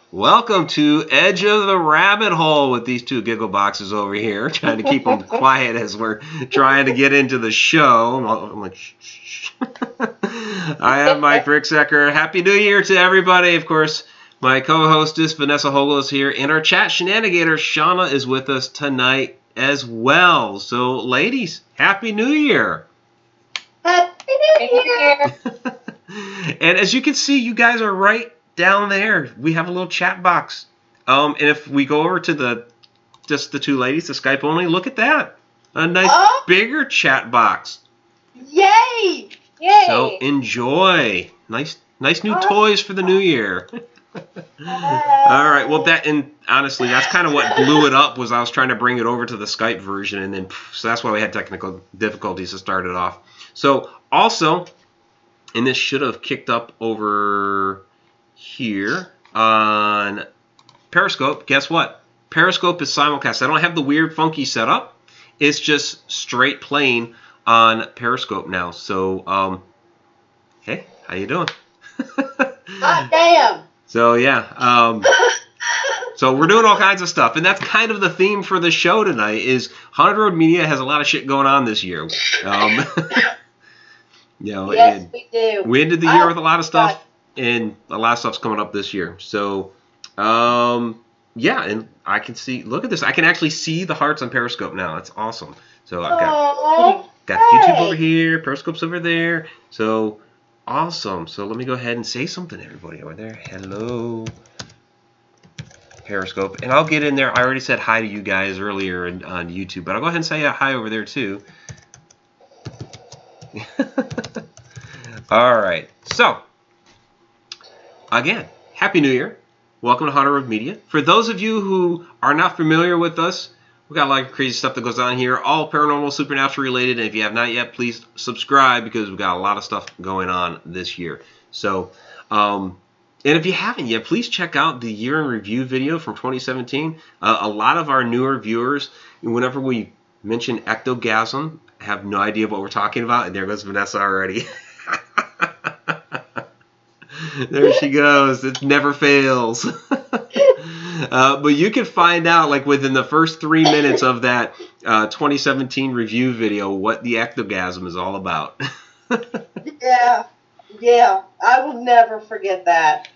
Welcome to Edge of the Rabbit Hole with these two giggle boxes over here, trying to keep them quiet as we're trying to get into the show. I'm like, shh, shh. I am Mike Ricksecker. Happy New Year to everybody. Of course, my co-hostess Vanessa Hogle is here. In our chat, Shananigator Shana is with us tonight as well. So, ladies, Happy New Year. Happy New Year. And as you can see, you guys are right down there. We have a little chat box. And if we go over to just the two ladies, the Skype only, look at that. A nice bigger chat box. Yay! Yay! So enjoy. Nice new toys for the new year. All right. Well, and honestly, that's kind of what blew it up. Was I was trying to bring it over to the Skype version, and then so that's why we had technical difficulties to start it off. So also, and this should have kicked up over here on Periscope. Guess what? Periscope is simulcast. I don't have the weird funky setup. It's just straight playing on Periscope now. So hey, how you doing? Hot damn. So yeah, so we're doing all kinds of stuff, and that's kind of the theme for the show tonight. Is Haunted Road Media has a lot of shit going on this year. You know, yes, we do. We ended the year with a lot of stuff. And a lot of stuff's coming up this year. So, yeah, and I can see, look at this. I can actually see the hearts on Periscope now. That's awesome. So I've got YouTube over here, Periscope's over there. So, awesome. So let me go ahead and say something to everybody over there. Hello, Periscope. And I'll get in there. I already said hi to you guys earlier on YouTube, but I'll go ahead and say hi over there too. All right. So, again, Happy New Year. Welcome to Haunted Road Media. For those of you who are not familiar with us, we've got a lot of crazy stuff that goes on here, all paranormal, supernatural related. And if you have not yet, please subscribe because we've got a lot of stuff going on this year. So, and if you haven't yet, please check out the year in review video from 2017. A lot of our newer viewers, whenever we mention ectogasm, have no idea what we're talking about. And there goes Vanessa already. There she goes. It never fails. But you can find out, like, within the first 3 minutes of that 2017 review video what the ectogasm is all about. Yeah. I will never forget that.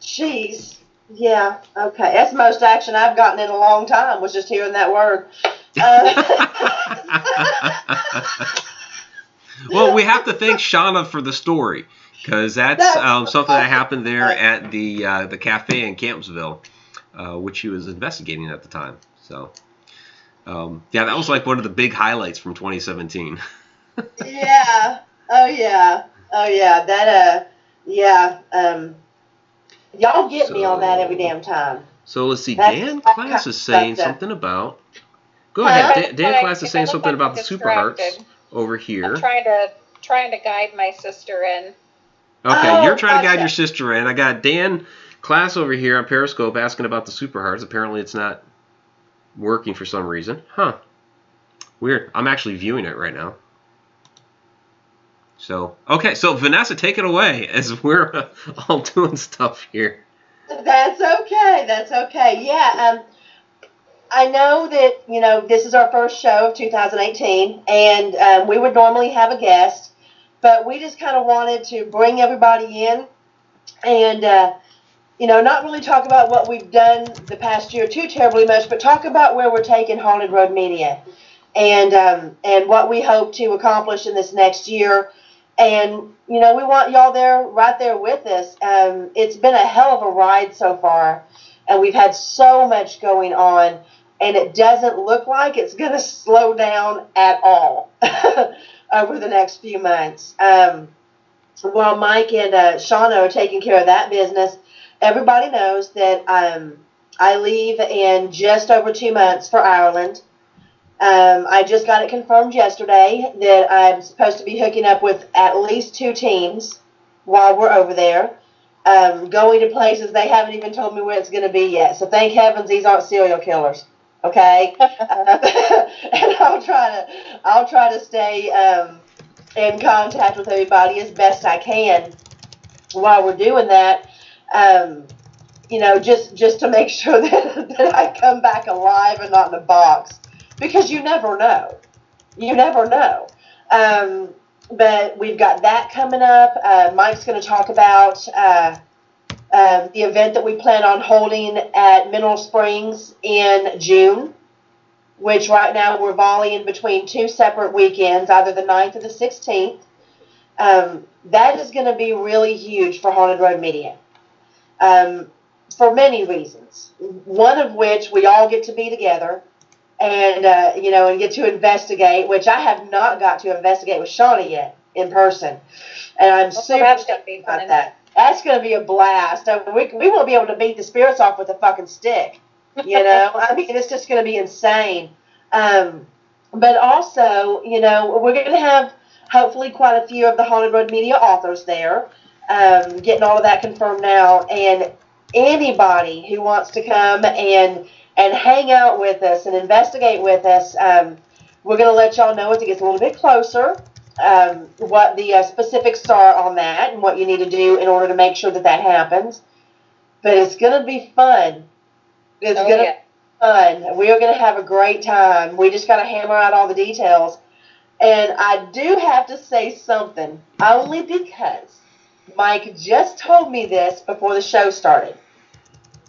Jeez. Yeah. Okay. That's the most action I've gotten in a long time, was just hearing that word. Well, we have to thank Shana for the story. Because that's something that happened there at the cafe in Campsville, which he was investigating at the time. So, yeah, that was like one of the big highlights from 2017. Yeah. Oh yeah. That y'all get me on that every damn time. So let's see. Dan Class is saying something about. Go ahead. Dan Class is saying something about the Super Hearts over here. I'm trying to guide my sister in. Okay, you're trying to guide your sister in. I got Dan Class over here on Periscope asking about the Super Hearts. Apparently it's not working for some reason. Huh. Weird. I'm actually viewing it right now. So, okay. So, Vanessa, take it away as we're all doing stuff here. That's okay. That's okay. Yeah. I know that, this is our first show of 2018, and we would normally have a guest. But we just kind of wanted to bring everybody in and, not really talk about what we've done the past year too terribly much, but talk about where we're taking Haunted Road Media and what we hope to accomplish in this next year. And, we want y'all right there with us. It's been a hell of a ride so far, and we've had so much going on, and it doesn't look like it's going to slow down at all. Over the next few months. While Mike and Shana are taking care of that business, everybody knows that I leave in just over 2 months for Ireland. I just got it confirmed yesterday that I'm supposed to be hooking up with at least 2 teams while we're over there, going to places they haven't even told me where it's going to be yet. So thank heavens these aren't serial killers. Okay, and I'll try to stay in contact with everybody as best I can while we're doing that. You know, just to make sure that I come back alive and not in a box, because you never know. You never know. But we've got that coming up. Mike's going to talk about the event that we plan on holding at Mineral Springs in June, which right now we're volleying between 2 separate weekends, either the 9th or the 16th. That is going to be really huge for Haunted Road Media, for many reasons. One of which, we all get to be together and, you know, and get to investigate, which I have not got to investigate with Shana yet in person. And I'm super excited about that. That's going to be a blast. We won't be able to beat the spirits off with a fucking stick. You know, I mean, it's just going to be insane. But also, you know, we're going to have hopefully quite a few of the Haunted Road Media authors there, getting all of that confirmed now. And anybody who wants to come and hang out with us and investigate with us, we're going to let y'all know as it gets a little bit closer what the specifics are on that and what you need to do in order to make sure that that happens. But it's going to be fun. It's going to be fun. We are going to have a great time. We just got to hammer out all the details. And I do have to say something, only because Mike just told me this before the show started.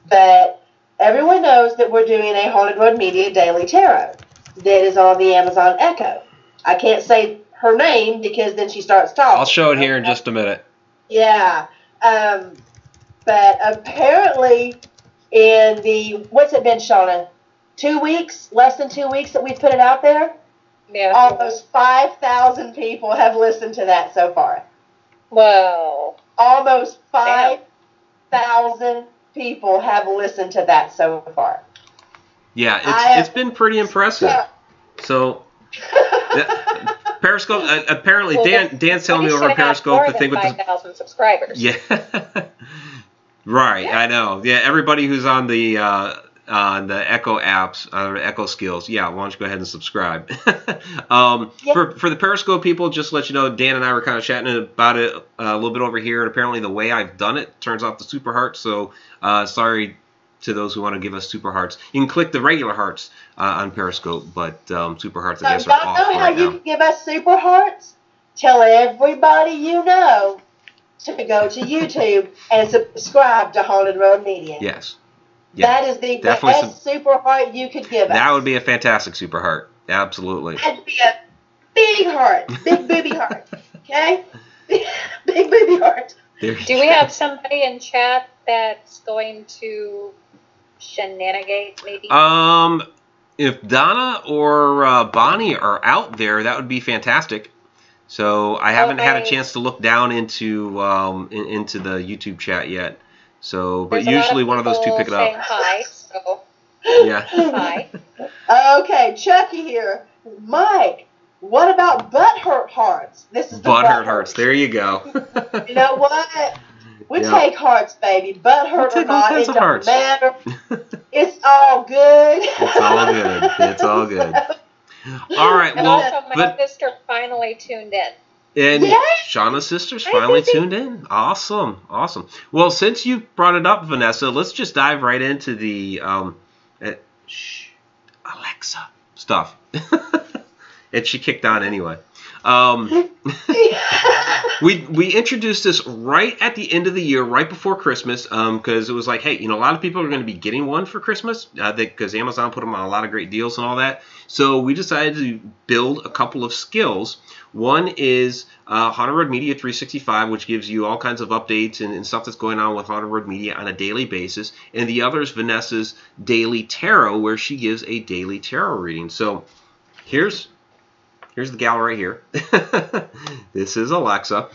But everyone knows that we're doing a Haunted Road Media Daily Tarot that is on the Amazon Echo. I can't say her name because then she starts talking. I'll show it here in just a minute. Yeah. But apparently in the, what's it been, Shana? 2 weeks? Less than 2 weeks that we've put it out there? Yeah. Almost 5,000 people have listened to that so far. Whoa. Almost 5,000 people have listened to that so far. Yeah, it's been pretty impressive. So, Periscope, apparently, Dan's telling me over Periscope the thing with the 5,000 subscribers. Yeah. Right, yeah. I know. Yeah, everybody who's on the Echo apps, Echo skills, yeah, why don't you go ahead and subscribe. For the Periscope people, just to let you know, Dan and I were kind of chatting about it a little bit over here, and apparently the way I've done it turns off the super hearts, so sorry to those who want to give us super hearts. You can click the regular hearts on Periscope, but super hearts, I guess, are off right now. Don't know how you can give us super hearts? Tell everybody you know to go to YouTube and subscribe to Haunted Road Media. Yes. Yeah, that is the best super heart you could give us. That would be a fantastic super heart. Absolutely. That'd be a big heart. Big booby heart. Okay? Big booby heart. Do we have somebody in chat that's going to Shananigate, maybe? If Donna or Bonnie are out there, that would be fantastic. So I haven't had a chance to look down into the YouTube chat yet. So, but usually one of those two pick it up. Hi, so. Yeah. Hi. Okay, Chucky here. Mike, what about butthurt hearts? This is the butthurt hearts. There you go. You know what? We take hearts, baby. Butthurt or not, it don't matter. It's all good. It's all good. It's all good. All right. And well, also, my sister finally tuned in. And Shana's sister's finally tuned in. Awesome. Awesome. Well, since you brought it up, Vanessa, let's just dive right into the Alexa stuff. And she kicked on anyway. We introduced this right at the end of the year, right before Christmas, because it was like, hey, you know, a lot of people are going to be getting one for Christmas because Amazon put them on a lot of great deals and all that. So we decided to build a couple of skills. One is Haunted Road Media 365, which gives you all kinds of updates and stuff that's going on with Haunted Road Media on a daily basis. And the other is Vanessa's Daily Tarot, where she gives a daily tarot reading. So here's the gal right here. This is Alexa.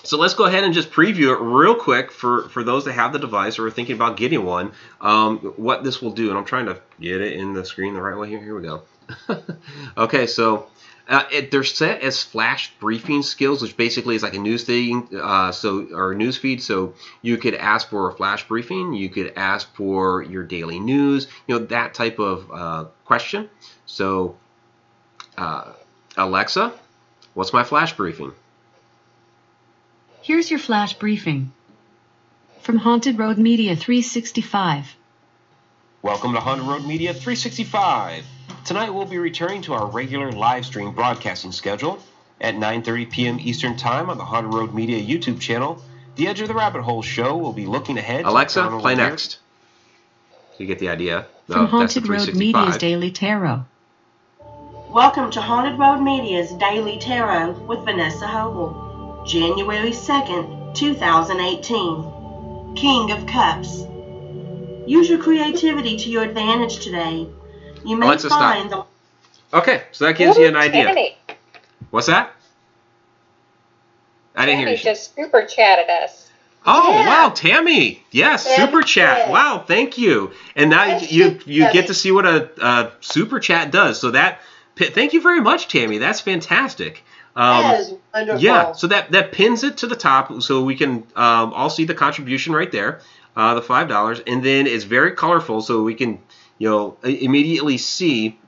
So let's go ahead and just preview it real quick for those that have the device or are thinking about getting one, what this will do. And I'm trying to get it in the screen the right way here. Here we go. Okay, so They're set as flash briefing skills, which basically is like a news thing, or news feed. So you could ask for a flash briefing, you could ask for your daily news, that type of question. So, Alexa, what's my flash briefing? Here's your flash briefing from Haunted Road Media 365. Welcome to Haunted Road Media 365. Tonight we'll be returning to our regular live stream broadcasting schedule at 9:30 p.m. Eastern Time on the Haunted Road Media YouTube channel. The Edge of the Rabbit Hole show will be looking ahead. Alexa, play next. So you get the idea. From Haunted Road Media's Daily Tarot. Welcome to Haunted Road Media's Daily Tarot with Vanessa Hogle, January 2nd, 2018. King of Cups. Use your creativity to your advantage today. You may Alexa, find stop. Okay, so that gives you an idea. Tammy. What's that? I didn't hear you. Tammy just super chatted us. Oh, Yeah. wow, Tammy. Yes, Tammy super chat. did. Wow, thank you. And now Yes, you Tammy. get to see what a super chat does. So thank you very much, Tammy. That's fantastic. That is wonderful. Yeah, so that pins it to the top so we can all see the contribution right there, the $5. And then it's very colorful so we can immediately see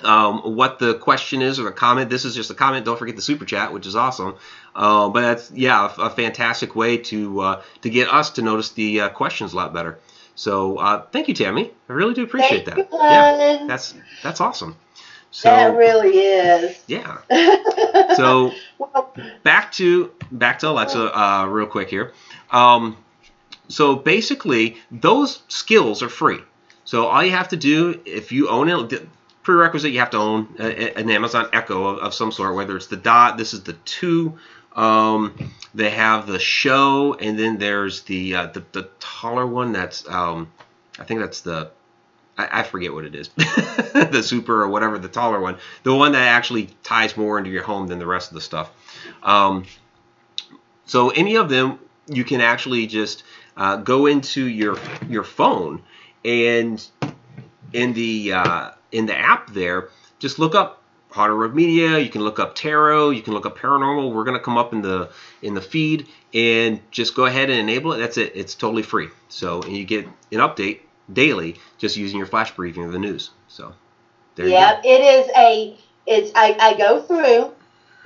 what the question is or the comment. This is just a comment. Don't forget the super chat, which is awesome. But that's a fantastic way to get us to notice the questions a lot better. So thank you, Tammy. I really do appreciate Thank that. you, Yeah, hon. that's awesome. So That really is. yeah. So Well, back to Alexa real quick here. So basically, those skills are free. So all you have to do, if you own it, the prerequisite, you have to own an Amazon Echo of some sort, whether it's the Dot, this is the 2. They have the Show, and then there's the taller one. That's I think that's I forget what it is, the Super or whatever, the taller one, the one that actually ties more into your home than the rest of the stuff. So any of them, you can actually just go into your phone, and in the app there, just look up Haunted Road Media. You can look up tarot. You can look up paranormal. We're gonna come up in the feed, and just go ahead and enable it. That's it. It's totally free. So and you get an update daily just using your flash briefing of the news. So there you go. yeah, I go through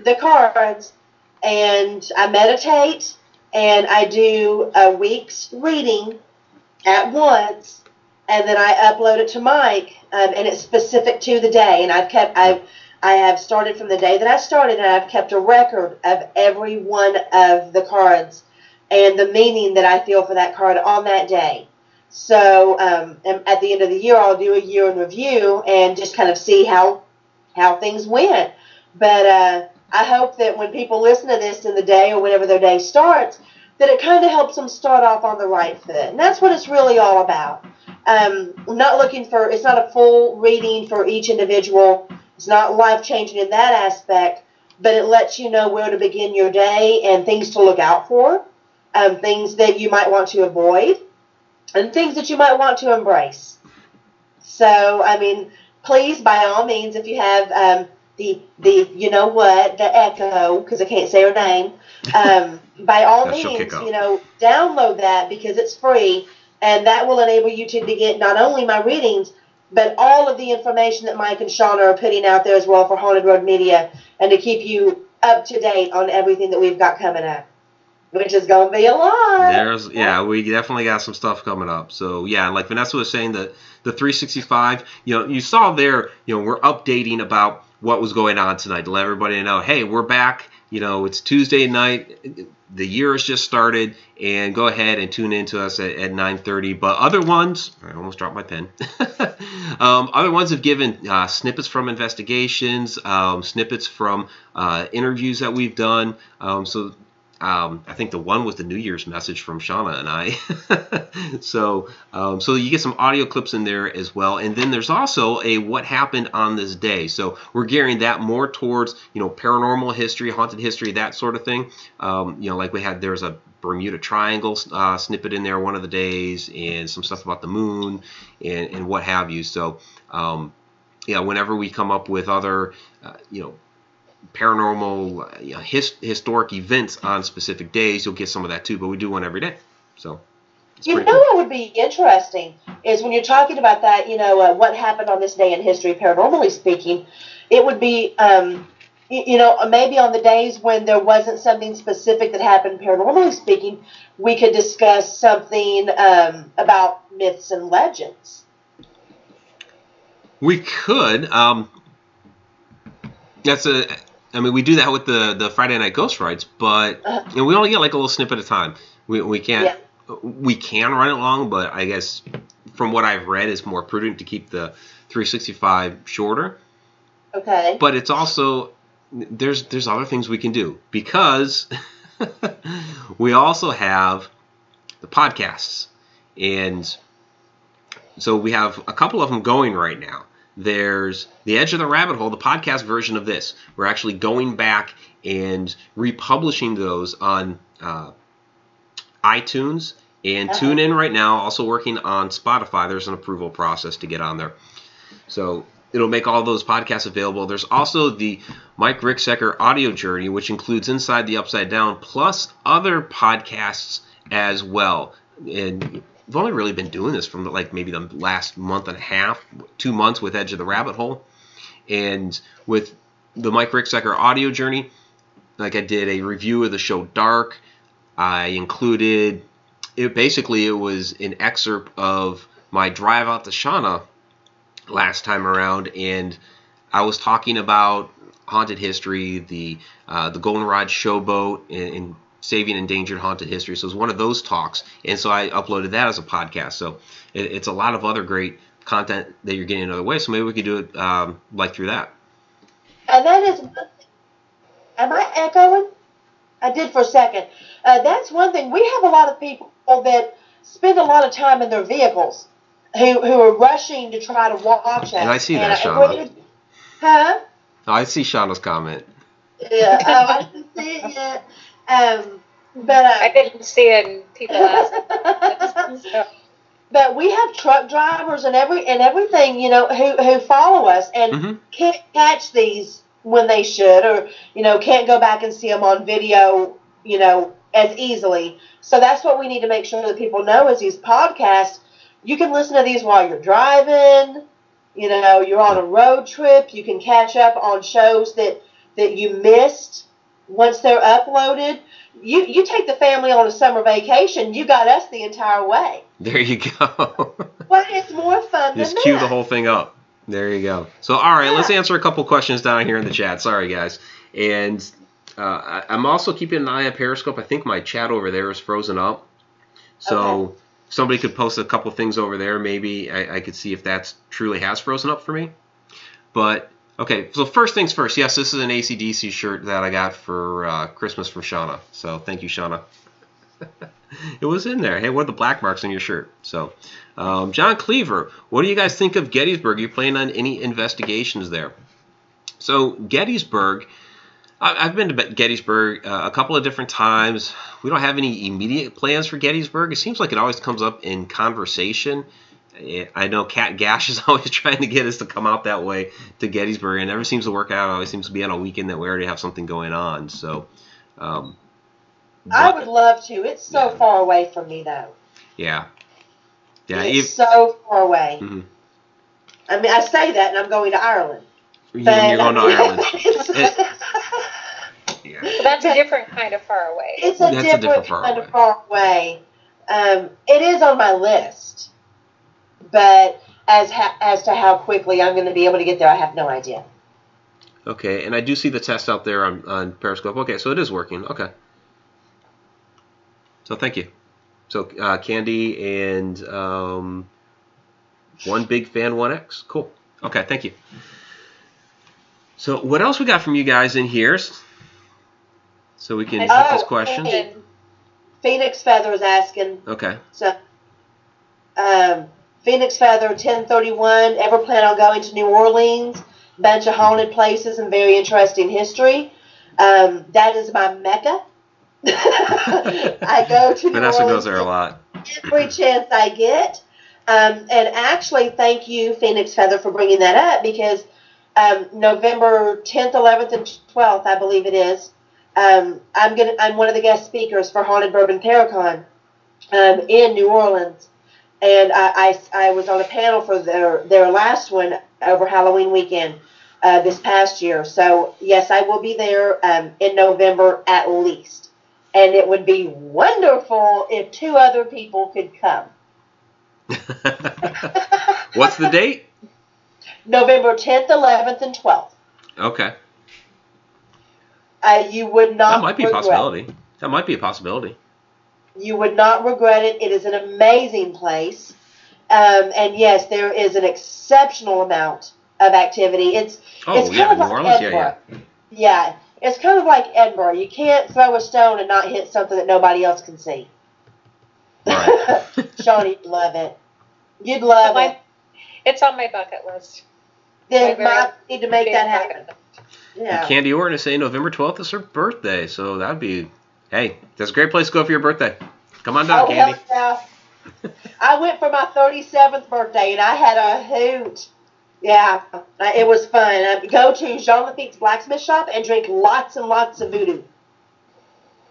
the cards and I meditate and I do a week's reading at once, and then I upload it to Mike, and it's specific to the day. And I have started from the day that I started, and I've kept a record of every one of the cards and the meaning that I feel for that card on that day. So at the end of the year, I'll do a year in review and just kind of see how things went. But I hope that when people listen to this in the day or whenever their day starts, that it kind of helps them start off on the right foot. And that's what it's really all about. I'm not looking for, it's not a full reading for each individual. It's not life-changing in that aspect, but it lets you know where to begin your day and things to look out for, things that you might want to avoid, and things that you might want to embrace. So, I mean, please, by all means, if you have the Echo, because I can't say her name, by all means, download that because it's free, and that will enable you to get not only my readings, but all of the information that Mike and Shana are putting out there as well for Haunted Road Media, and to keep you up to date on everything that we've got coming up, which is going to be a lot. We definitely got some stuff coming up. So, yeah, like Vanessa was saying, the 365, you saw there, we're updating about what was going on tonight to let everybody know, hey, we're back. It's Tuesday night. The year has just started, and go ahead and tune in to us at 9:30. But other ones, I almost dropped my pen. Other ones have given snippets from investigations, snippets from interviews that we've done. I think the one was the New Year's message from Shana and I. So you get some audio clips in there as well. And then there's also a what happened on this day. So we're gearing that more towards, paranormal history, haunted history, that sort of thing. Like there's a Bermuda Triangle snippet in there one of the days, and some stuff about the moon and what have you. So, whenever we come up with other, paranormal historic events on specific days, you'll get some of that too. But we do one every day, so. You know what would be interesting is when you're talking about that, what happened on this day in history, paranormally speaking, it would be, maybe on the days when there wasn't something specific that happened paranormally speaking, we could discuss something about myths and legends. We could. We do that with the Friday Night Ghost Rides, but we only get like a little snippet of time. We can't. Yeah. We can run it long, but I guess from what I've read, it's more prudent to keep the 365 shorter. Okay. But it's also there's other things we can do because we also have the podcasts, and so we have a couple of them going right now. There's The Edge of the Rabbit Hole, the podcast version of this. We're actually going back and republishing those on iTunes and TuneIn right now. Also working on Spotify. There's an approval process to get on there. So it'll make all those podcasts available. There's also the Mike Ricksecker audio journey, which includes Inside the Upside Down, plus other podcasts as well. And we've only really been doing this from maybe the last month and a half, 2 months with Edge of the Rabbit Hole. And with the Mike Ricksecker audio journey, I did a review of the show Dark. I included, it was an excerpt of my drive out to Shana last time around, and I was talking about haunted history, the Goldenrod Showboat, and saving endangered haunted history. So it was one of those talks, and so I uploaded that as a podcast. So it's a lot of other great content that you're getting another way, so maybe we could do it through that. And that is, am I echoing? I did for a second. That's one thing. We have a lot of people that spend a lot of time in their vehicles who are rushing to try to watch it. And I see that, Shana. Huh? Oh, I see Shauna's comment. Yeah, I didn't see it yet. But I didn't see it in people asking. So. But we have truck drivers and everything, who follow us and can't catch these when they should, or can't go back and see them on video, as easily. So that's what we need to make sure that people know is these podcasts. You can listen to these while you're driving. You're on a road trip. You can catch up on shows that you missed once they're uploaded. You take the family on a summer vacation. You got us the entire way. There you go. Well, it's more fun Just than cue that. the whole thing up. There you go. So, all right, let's answer a couple questions down here in the chat. Sorry, guys. And I'm also keeping an eye on Periscope. I think my chat over there is frozen up. So somebody could post a couple things over there. Maybe I could see if that truly has frozen up for me. But, okay, so first things first. Yes, this is an AC/DC shirt that I got for Christmas from Shana. So thank you, Shana. It was in there. Hey, what are the black marks on your shirt? So, John Cleaver, what do you guys think of Gettysburg? Are you planning on any investigations there? So, Gettysburg, I've been to Gettysburg a couple of different times. We don't have any immediate plans for Gettysburg. It seems like it always comes up in conversation. I know Kat Gash is always trying to get us to come out that way to Gettysburg. It never seems to work out. It always seems to be on a weekend that we already have something going on. So, I would love to. It's so far away from me, though. Yeah. It's so far away. Mm-hmm. I mean, I say that, and I'm going to Ireland. You're going to Ireland. So that's a different kind of far away. It's a different kind of far away. It is on my list, but as to how quickly I'm going to be able to get there, I have no idea. Okay, and I do see the test out there on Periscope. Okay, so it is working. Okay. So thank you. So Candy and One Big Fan 1X. Cool. Okay, thank you. So what else we got from you guys in here? So we can hit this question. Phoenix Feather is asking. Okay. So, Phoenix Feather 1031. Ever plan on going to New Orleans? Bunch of haunted places and very interesting history. That is my mecca. I go to New Vanessa Orleans goes there a lot. every chance I get. And actually, thank you, Phoenix Feather, for bringing that up, because November 10th, 11th, and 12th, I believe it is. I'm one of the guest speakers for Haunted Bourbon Paracon in New Orleans, and I was on a panel for their last one over Halloween weekend this past year. So yes, I will be there in November at least, and it would be wonderful if 2 other people could come. What's the date? November 10th, 11th, and 12th. Okay. You would not. That might be a regret possibility. it. That might be a possibility. You would not regret it. It is an amazing place. And yes, there is an exceptional amount of activity. It's kind of New like Orleans? Edinburgh. Yeah, it's kind of like Edinburgh. You can't throw a stone and not hit something that nobody else can see. Right. Sean, you'd love it. You'd love it. It's on my bucket list. Then I need to make that happen. Yeah. And Candy Orton is saying November 12th is her birthday, so that'd be, hey, that's a great place to go for your birthday. Come on down, Candy. Hell yeah. I went for my 37th birthday, and I had a hoot. Yeah, it was fun. Go to Jean Lafitte's blacksmith shop and drink lots and lots of voodoo.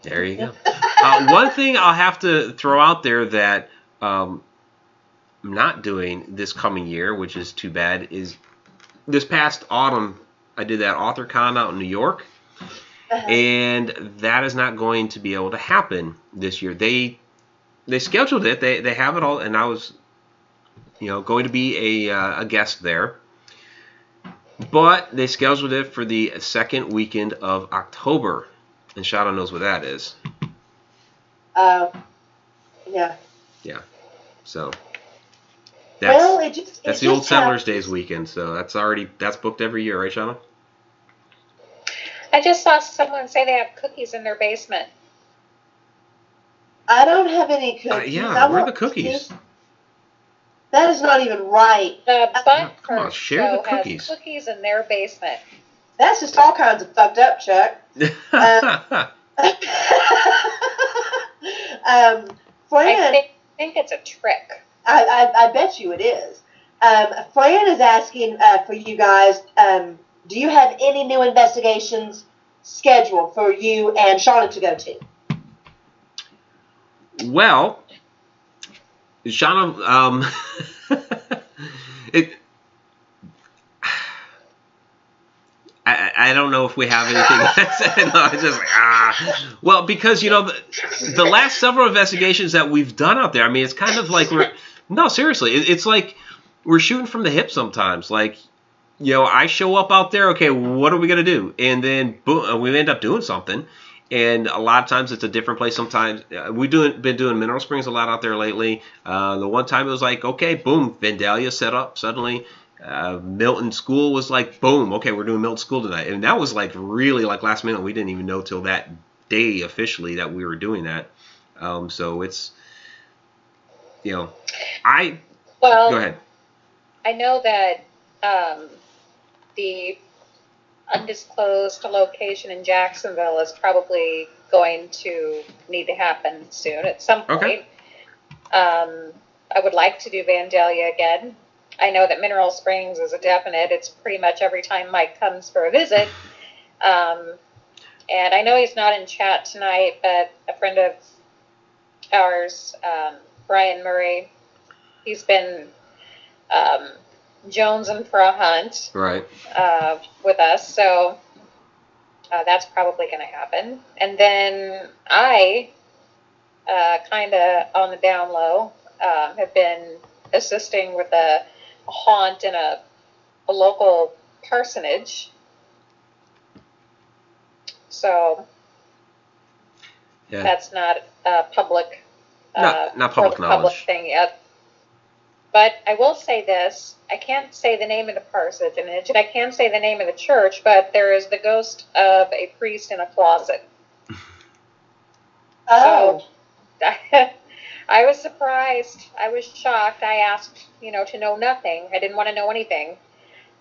There you go. One thing I'll have to throw out there that I'm not doing this coming year, which is too bad, is this past autumn I did that AuthorCon out in New York, and that is not going to be able to happen this year. They scheduled it. They have it all, and I was going to be a guest there, but they scheduled it for the second weekend of October, and Shana knows what that is. Yeah. Yeah. So that's the old Settlers Days weekend, so that's booked every year, right, Shana? I just saw someone say they have cookies in their basement. I don't have any cookies. Yeah, where are the cookies? That is not even right. The Butt come on, Perk share the Show cookies. has cookies in their basement. That's just all kinds of fucked up, Chuck. Fran, I think it's a trick. I bet you it is. Fran is asking for you guys, do you have any new investigations scheduled for you and Shauna to go to? Well, Shana, I don't know if we have anything. No, it's just like, Well, because, the last several investigations that we've done out there, I mean, it's kind of like no, seriously, it's like we're shooting from the hip sometimes. Like, I show up out there, okay, what are we going to do? And then, boom, we end up doing something. And a lot of times it's a different place. Sometimes we've been doing Mineral Springs a lot out there lately. The one time it was like, okay, boom, Vandalia set up suddenly. Milton School was like, boom, okay, we're doing Milton School tonight. And that was like really like last minute. We didn't even know till that day officially that we were doing that. So it's, go ahead. I know that the undisclosed location in Jacksonville is probably going to need to happen soon at some point. Okay. I would like to do Vandalia again. I know that Mineral Springs is a definite. It's pretty much every time Mike comes for a visit. And I know he's not in chat tonight, but a friend of ours, Brian Murray, he's been jonesing for a hunt with us. So that's probably going to happen. And then I, kind of on the down low, have been assisting with a haunt in a local parsonage. So that's not public, not public knowledge. Public thing yet. But I will say this: I can't say the name of the parsonage, and I can say the name of the church. But there is the ghost of a priest in a closet. Oh. So, I was surprised. I was shocked. I asked, to know nothing. I didn't want to know anything.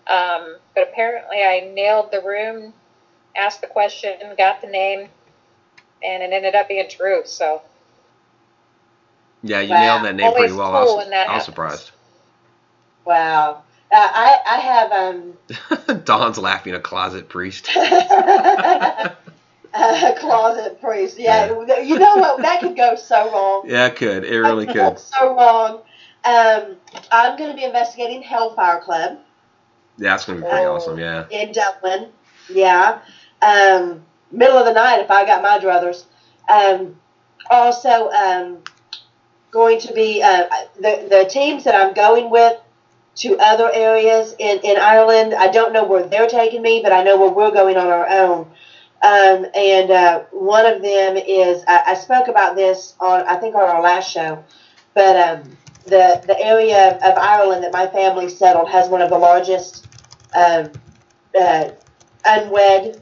But apparently I nailed the room, asked the question, got the name, and it ended up being true. So. Yeah, you nailed that name pretty well. Cool I was surprised. Wow. I have Dawn's laughing. A closet priest. A closet priest. Yeah, you know what? That could go so wrong. Yeah, it could. It really could. So wrong. I'm going to be investigating Hellfire Club. Yeah, that's going to be pretty awesome. Yeah. In Dublin. Yeah. Middle of the night if I got my druthers. Also, going to be the teams that I'm going with to other areas in Ireland. I don't know where they're taking me, but I know where we're going on our own. And one of them is, I spoke about this on our last show, but the area of Ireland that my family settled has one of the largest unwed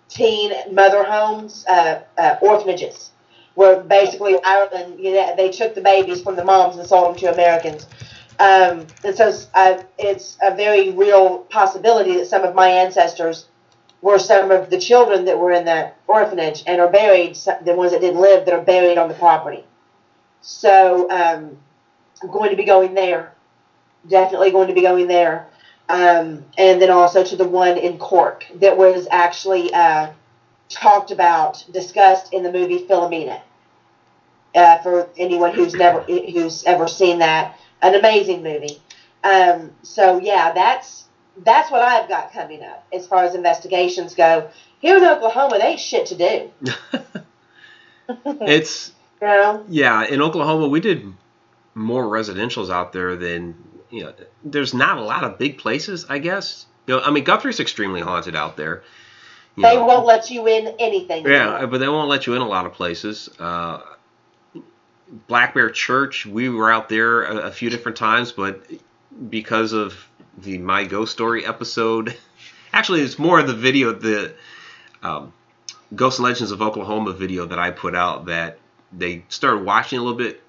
teen mother homes, orphanages, where basically Ireland, they took the babies from the moms and sold them to Americans. And so it's a very real possibility that some of my ancestors were some of the children that were in that orphanage and are buried, the ones that didn't live, that are buried on the property. So I'm going to be going there. Definitely going to be going there. And then also to the one in Cork that was actually talked about, discussed in the movie Philomena. For anyone who's ever seen that, an amazing movie. So yeah, that's what I've got coming up as far as investigations go. Here in Oklahoma, there ain't shit to do. It's yeah. In Oklahoma, we did more residentials out there than there's not a lot of big places, I guess. I mean, Guthrie's extremely haunted out there. They won't let you in anything. Yeah, but they won't let you in a lot of places. Black Bear Church, we were out there a few different times, but because of the My Ghost Story episode, actually it's more of the video, the Ghosts and Legends of Oklahoma video that I put out, that they started watching a little bit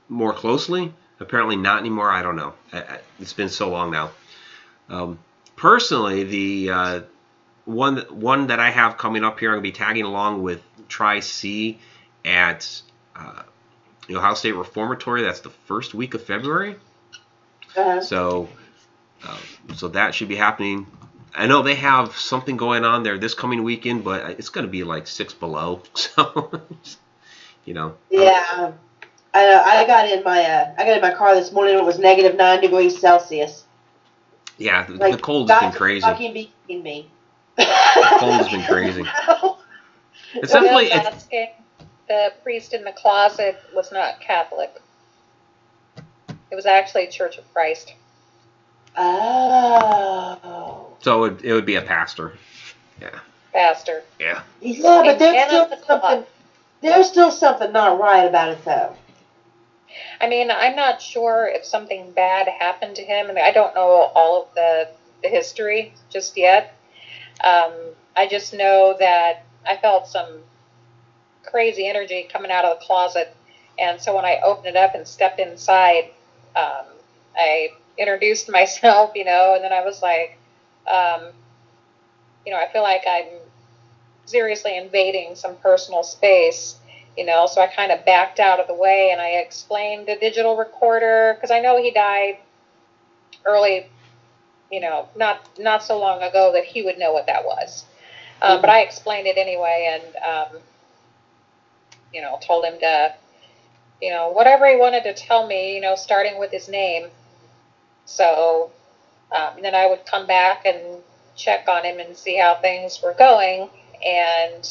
more closely. Apparently not anymore. I don't know. It's been so long now. Personally, the one that I have coming up here, I'm going to be tagging along with Tri-C at Ohio State Reformatory. That's the first week of February. Uh-huh. So that should be happening. I know they have something going on there this coming weekend, but it's going to be like 6 below. So, Yeah. I got in my car this morning. It was -9 degrees Celsius. Yeah, the cold has been crazy. Fucking be kidding me. The cold has been crazy. It's definitely the priest in the closet was not Catholic. It was actually Church of Christ. Oh. So it would be a pastor. Yeah. Pastor. Yeah. Yeah, but there's still something not right about it, though. I mean, I'm not sure if something bad happened to him, and I don't know all of the history just yet. I just know that I felt some crazy energy coming out of the closet, and so when I opened it up and stepped inside, I introduced myself, and then I was like, I feel like I'm seriously invading some personal space. So I kind of backed out of the way, and I explained the digital recorder, because I know he died early, not so long ago that he would know what that was. But I explained it anyway, and, told him to, whatever he wanted to tell me, starting with his name. So then I would come back and check on him and see how things were going, and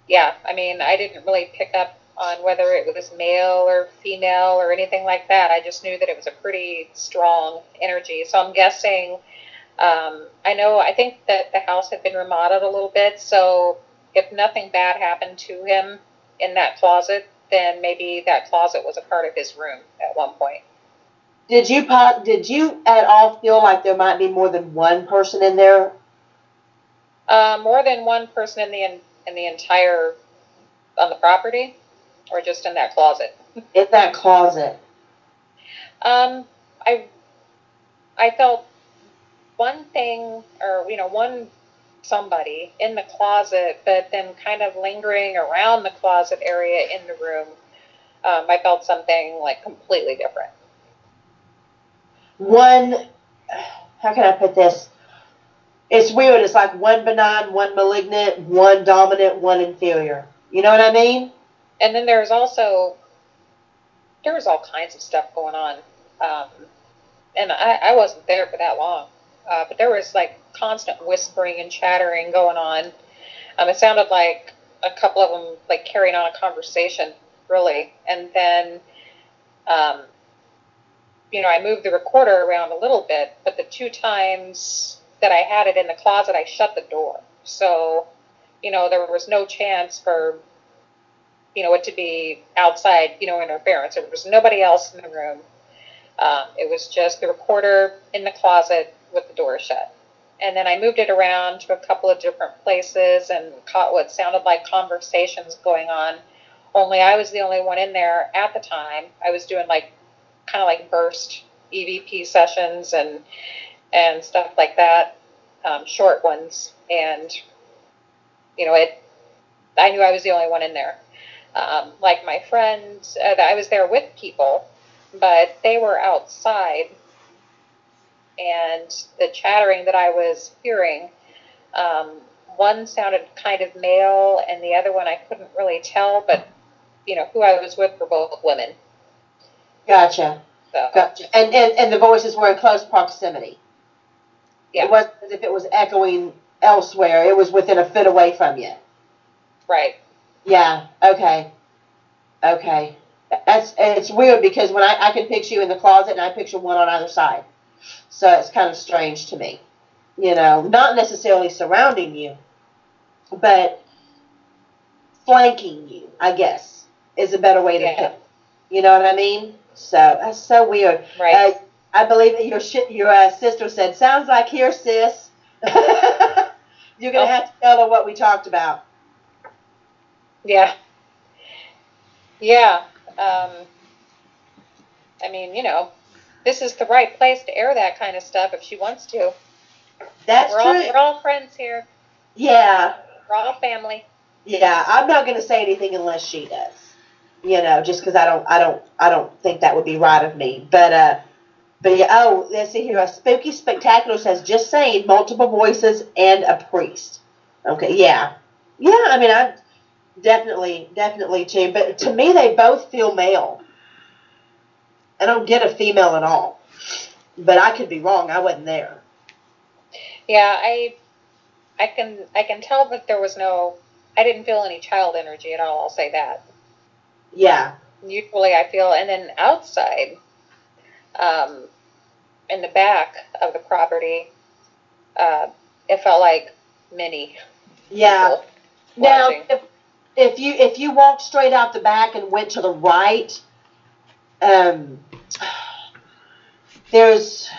yeah, I mean, I didn't really pick up on whether it was male or female or anything like that. I just knew that it was a pretty strong energy. So I'm guessing, I think that the house had been remodeled a little bit. So if nothing bad happened to him in that closet, then maybe that closet was a part of his room at one point. Did you at all feel like there might be more than one person in there? More than one person in the entire, on the property, or just in that closet? In that closet. I felt one thing, or, one somebody in the closet, but then kind of lingering around the closet area in the room. I felt something like completely different. one, how can I put this? It's weird. It's like one benign, one malignant, one dominant, one inferior. You know what I mean? And then there was all kinds of stuff going on. And I wasn't there for that long. But there was like constant whispering and chattering going on. It sounded like a couple of them like carrying on a conversation, really. And then, I moved the recorder around a little bit, but the 2 times that I had it in the closet, I shut the door. So, there was no chance for, it to be outside, interference. There was nobody else in the room. It was just the recorder in the closet with the door shut. And then I moved it around to a couple of different places and caught what sounded like conversations going on. Only I was the only one in there at the time. I was doing kind of like burst EVP sessions and stuff like that, short ones. And, I knew I was the only one in there. Like my friends, I was there with people, but they were outside. And the chattering that I was hearing, one sounded kind of male, and the other one I couldn't really tell, but, who I was with were both women. Gotcha. So, gotcha. And the voices were in close proximity. Yeah. It wasn't as if it was echoing elsewhere. It was within a foot away from you. Right. Yeah. Okay. It's weird because when I can picture you in the closet and I picture one on either side. So it's kind of strange to me. Not necessarily surrounding you, but flanking you, I guess, is a better way to put it. You know what I mean? So that's so weird. Right. I believe that your sister said, "Sounds like here, sis." You're gonna have to tell her what we talked about. Yeah. Yeah. This is the right place to air that kind of stuff if she wants to. That's true. We're all friends here. Yeah. We're all family. Yeah, I'm not going to say anything unless she does. Just because I don't think that would be right of me. But yeah. Oh, let's see here. A Spooky Spectacular says, just saying, multiple voices and a priest. Okay. Yeah. Yeah. I mean, I definitely too. But to me, they both feel male. I don't get a female at all. But I could be wrong. I wasn't there. Yeah, I can tell that there was I didn't feel any child energy at all, I'll say that. Yeah. Usually I feel, and then outside, in the back of the property, it felt like many. Yeah. Now, if you walked straight out the back and went to the right, there's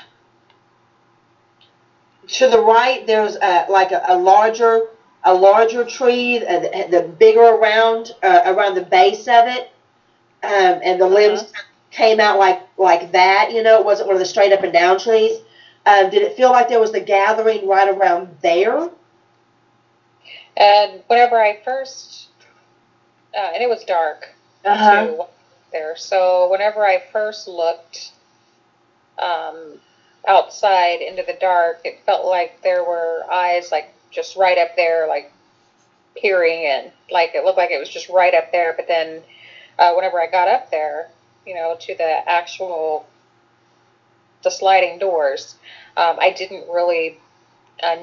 to the right. There's a larger tree, the bigger around the base of it, and the limbs came out like that. It wasn't one of the straight up and down trees. Did it feel like there was the gathering right around there? And whenever I first, and it was dark too there. So whenever I first looked outside into the dark, it felt like there were eyes just right up there, peering in. It looked like it was just right up there. But then whenever I got up there, to the sliding doors, I didn't really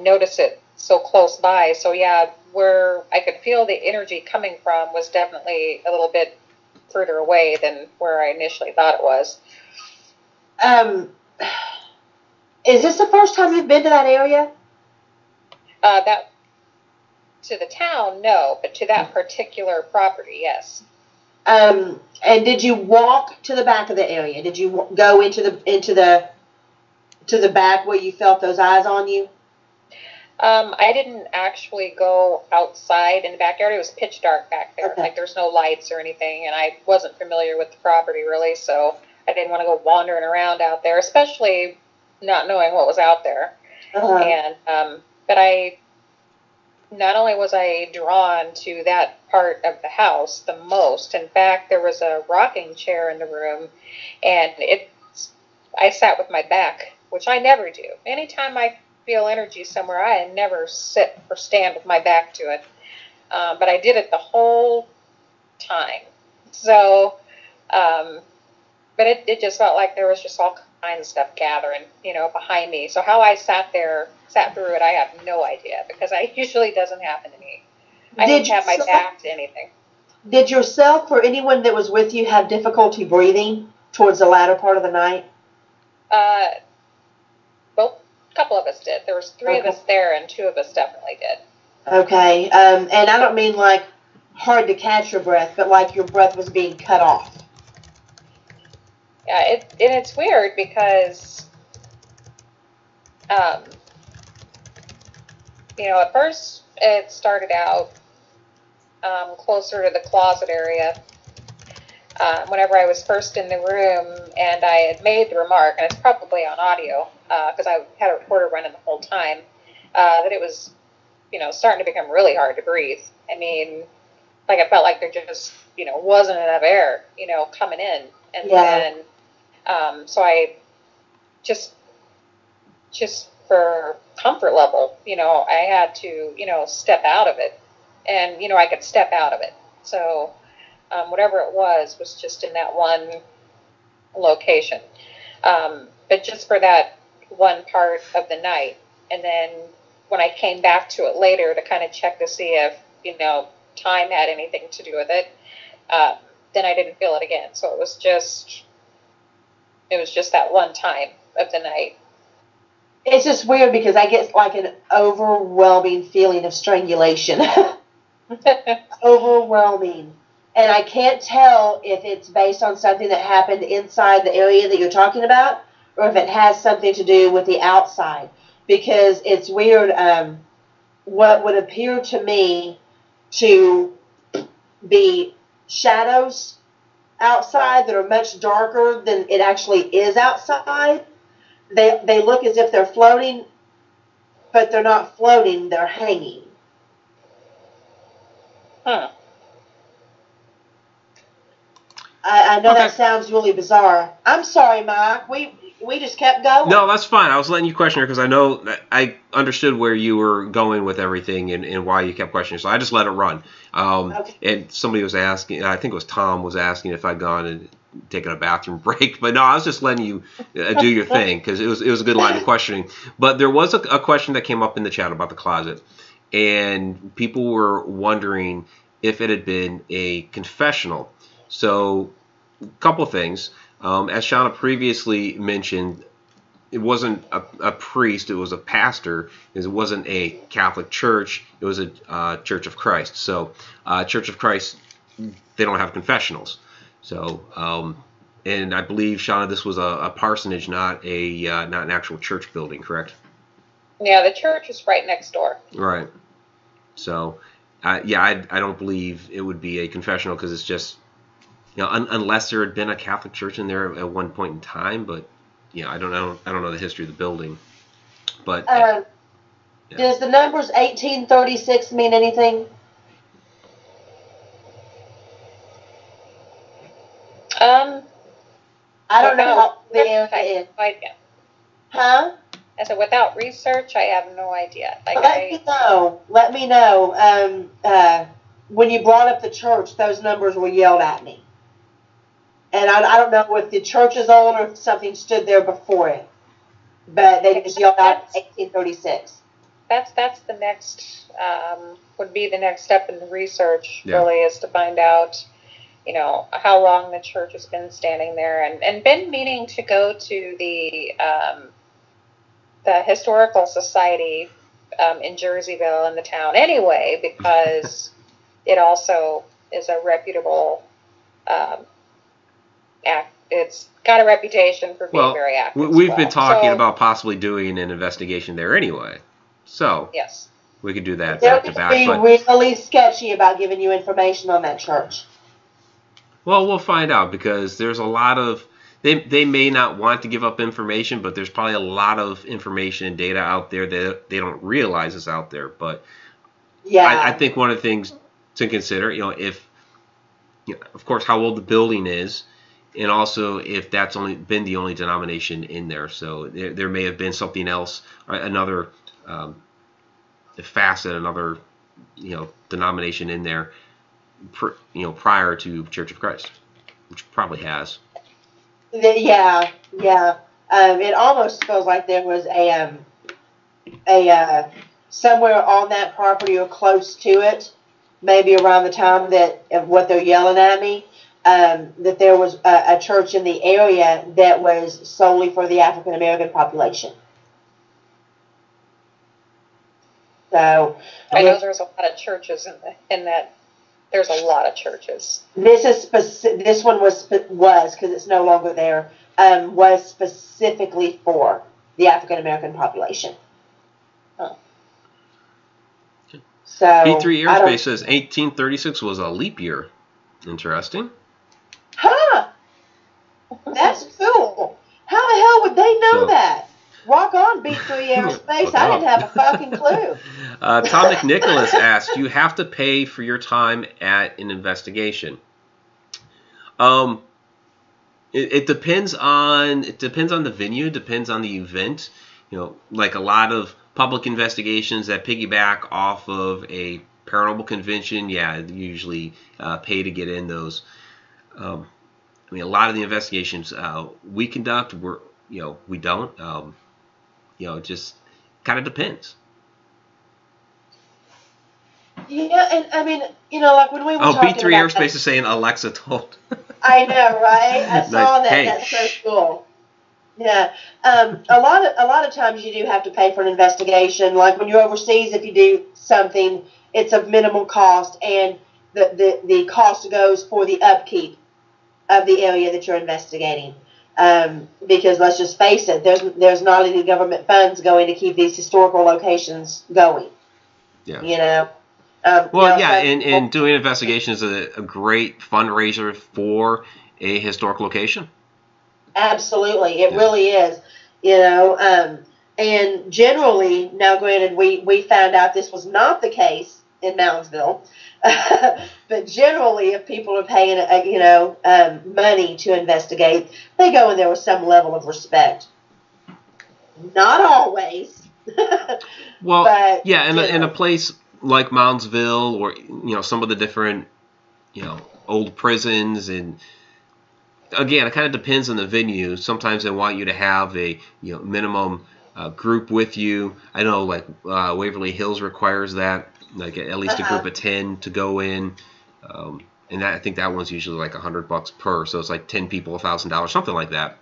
notice it so close by. So yeah, where I could feel the energy coming from was definitely a little bit further away than where I initially thought it was. Is this the first time you've been to that area? That to the town, no, but to that particular property, yes. And did you walk to the back of the area? Did you go into the back where you felt those eyes on you? I didn't actually go outside in the backyard. It was pitch dark back there. Okay. There's no lights or anything, and I wasn't familiar with the property really, so I didn't want to go wandering around out there, especially not knowing what was out there. And but not only was I drawn to that part of the house the most. In fact, there was a rocking chair in the room, and it's I sat with my back, which I never do. Anytime I feel energy somewhere, I never sit or stand with my back to it. But I did it the whole time. So, but it just felt like there was just all kinds of stuff gathering, behind me. So how I sat through it, I have no idea, because it usually doesn't happen to me. I didn't have my back to anything. Did yourself or anyone that was with you have difficulty breathing towards the latter part of the night? Well, a couple of us did. There was 3 of us there, and 2 of us definitely did. Okay, and I don't mean like hard to catch your breath, but like your breath was being cut off. Yeah, it's weird because, at first it started out closer to the closet area. Whenever I was first in the room, and I had made the remark, and it's probably on audio, because I had a recorder running the whole time, that it was, starting to become really hard to breathe. I mean, like I felt like there just, wasn't enough air, coming in. And then, so I just for comfort level, I had to, step out of it. And, I could step out of it. So, whatever it was just in that one location. But just for that one part of the night. And then when I came back to it later to kind of check to see if, time had anything to do with it, then I didn't feel it again. So it was just that one time of the night. It's just weird because I get like an overwhelming feeling of strangulation. Overwhelming. And I can't tell if it's based on something that happened inside the area that you're talking about, or if it has something to do with the outside. Because it's weird, what would appear to me to be shadows outside that are much darker than it actually is outside. They look as if they're floating, but they're not floating, they're hanging. Huh. I know that sounds really bizarre. I'm sorry, Mike. We just kept going. No, that's fine. I was letting you question her because I know that I understood where you were going with everything and why you kept questioning. So I just let it run. And somebody was asking, I think it was Tom, was asking if I'd gone and taken a bathroom break. But no, I was just letting you do your thing because it was a good line of questioning. But there was a question that came up in the chat about the closet. And people were wondering if it had been a confessional. So a couple things. As Shana previously mentioned, it wasn't a priest, it was a pastor. It wasn't a Catholic church, it was a Church of Christ. So Church of Christ, they don't have confessionals. So, and I believe, Shana, this was a parsonage, not an actual church building, correct? Yeah, the church is right next door. Right. So, I don't believe it would be a confessional because it's just, unless there had been a Catholic church in there at one point in time. But I don't know the history of the building. But does the numbers 1836 mean anything? I don't know how the area is. Huh? I said, without research, I have no idea. Let me know. When you brought up the church, those numbers were yelled at me. And I don't know if the church is old or if something stood there before it. But they just yelled out 1836. That's the next, would be the next step in the research, really, is to find out, how long the church has been standing there. And been meaning to go to the Historical Society in Jerseyville in the town anyway, because it also is a reputable it's got a reputation for being very active. We've been talking about possibly doing an investigation there anyway. So yes, we could do that back to back. They'll be really sketchy about giving you information on that church. Well, we'll find out because there's a lot of they may not want to give up information, but there's probably a lot of information and data out there that they don't realize is out there. But I think one of the things to consider, if of course how old the building is, and also if that's only been the only denomination in there. So there may have been something else, another facet, another denomination in there, prior to Church of Christ, which probably has. Yeah. It almost feels like there was a somewhere on that property or close to it, maybe around the time of what they're yelling at me, that there was a church in the area that was solely for the African American population. So I know there's a lot of churches in that. There's a lot of churches. This one was because it's no longer there. Was specifically for the African American population. Oh. So B3 Aerospace says 1836 was a leap year. Interesting. Huh? That's cool. How the hell would they know that? Rock on, B3 Aerospace. I didn't have a fucking clue. Tom McNicholas asked, "You have to pay for your time at an investigation." It depends on the venue. Depends on the event. Like a lot of public investigations that piggyback off of a paranormal convention. Yeah, usually pay to get in those. A lot of the investigations we conduct, we don't. It just kind of depends. Yeah, and like when we were talking B3 Aerospace is saying Alexa told. I know, right? I saw that. Hey, that's so cool. Yeah. A lot of times you do have to pay for an investigation. Like when you're overseas, if you do something, it's of minimal cost, and the cost goes for the upkeep of the area that you're investigating. Because let's just face it, there's not any government funds going to keep these historical locations going. Yeah. And doing investigations is a great fundraiser for a historic location. Absolutely, it really is. And generally, now granted, we found out this was not the case in Moundsville, but generally, if people are paying money to investigate, they go in there with some level of respect. Not always. Well, but, in a place like Moundsville, or some of the different old prisons, and again, it kind of depends on the venue. Sometimes they want you to have a minimum group with you. I know like Waverly Hills requires that, like at least a group of 10 to go in, and I think that one's usually like $100 per, so it's like 10 people, $1,000, something like that.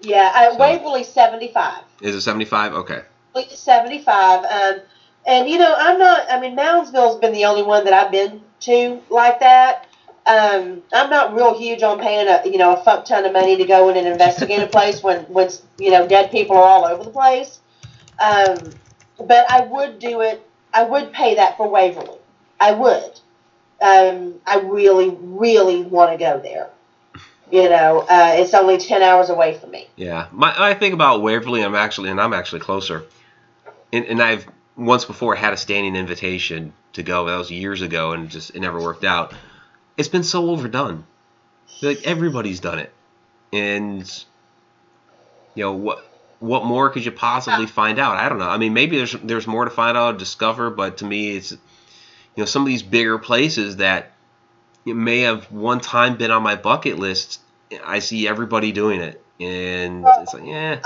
Yeah, Waverly 75. Is it 75? Okay. 75. And Moundsville's been the only one that I've been to like that. I'm not real huge on paying a fuck ton of money to go in and investigate a place when dead people are all over the place. But I would do it. I would pay that for Waverly. I would. I really, really want to go there. It's only 10 hours away from me. Yeah, I think about Waverly. I'm actually closer, and I've once before had a standing invitation to go. That was years ago, and it never worked out. It's been so overdone. Like everybody's done it, and what more could you possibly find out? I don't know. Maybe there's more to find out, discover, but to me, it's some of these bigger places that it may have one time been on my bucket list. I see everybody doing it, and it's like, yeah.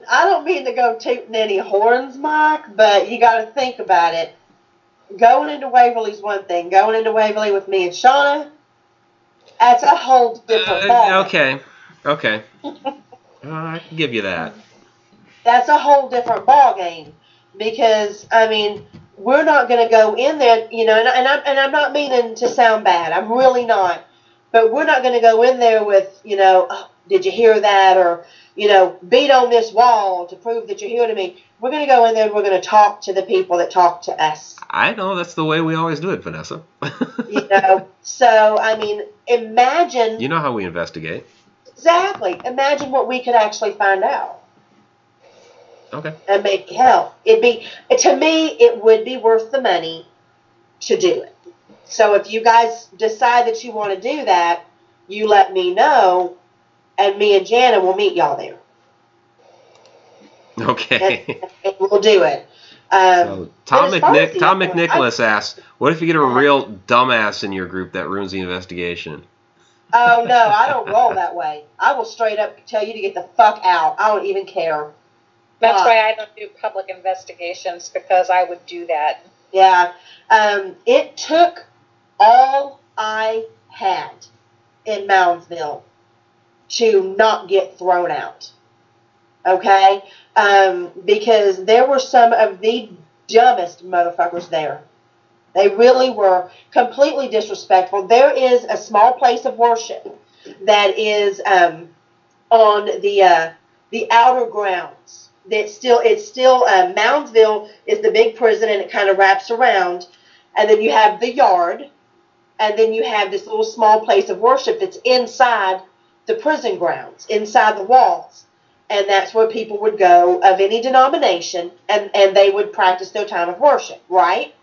I don't mean to go tooting any horns, Mike, but you got to think about it. Going into Waverly's one thing. Going into Waverly with me and Shana, that's a whole different ball. Okay. I can give you that. That's a whole different ball game, because we're not going to go in there, and I'm not meaning to sound bad. I'm really not. But we're not going to go in there with, oh, did you hear that? Or, beat on this wall to prove that you're hearing me. We're going to go in there and we're going to talk to the people that talk to us. I know. That's the way we always do it, Vanessa. So, imagine. You know how we investigate. Exactly. Imagine what we could actually find out. Okay. And maybe help. To me, it would be worth the money to do it. So if you guys decide that you want to do that, you let me know, and me and Jana will meet y'all there. Okay. And we'll do it. So Tom McNicholas asks, what if you get a real dumbass in your group that ruins the investigation? Oh, no, I don't roll that way. I will straight up tell you to get the fuck out. I don't even care. That's why I don't do public investigations, because I would do that. Yeah. It took all I had in Moundsville to not get thrown out. Okay? Because there were some of the dumbest motherfuckers there. They really were completely disrespectful. There is a small place of worship that is on the outer grounds. It's still Moundsville is the big prison, and it kind of wraps around, and then you have the yard, and then you have this little small place of worship that's inside the prison grounds, inside the walls. And that's where people would go of any denomination, and they would practice their time of worship, right?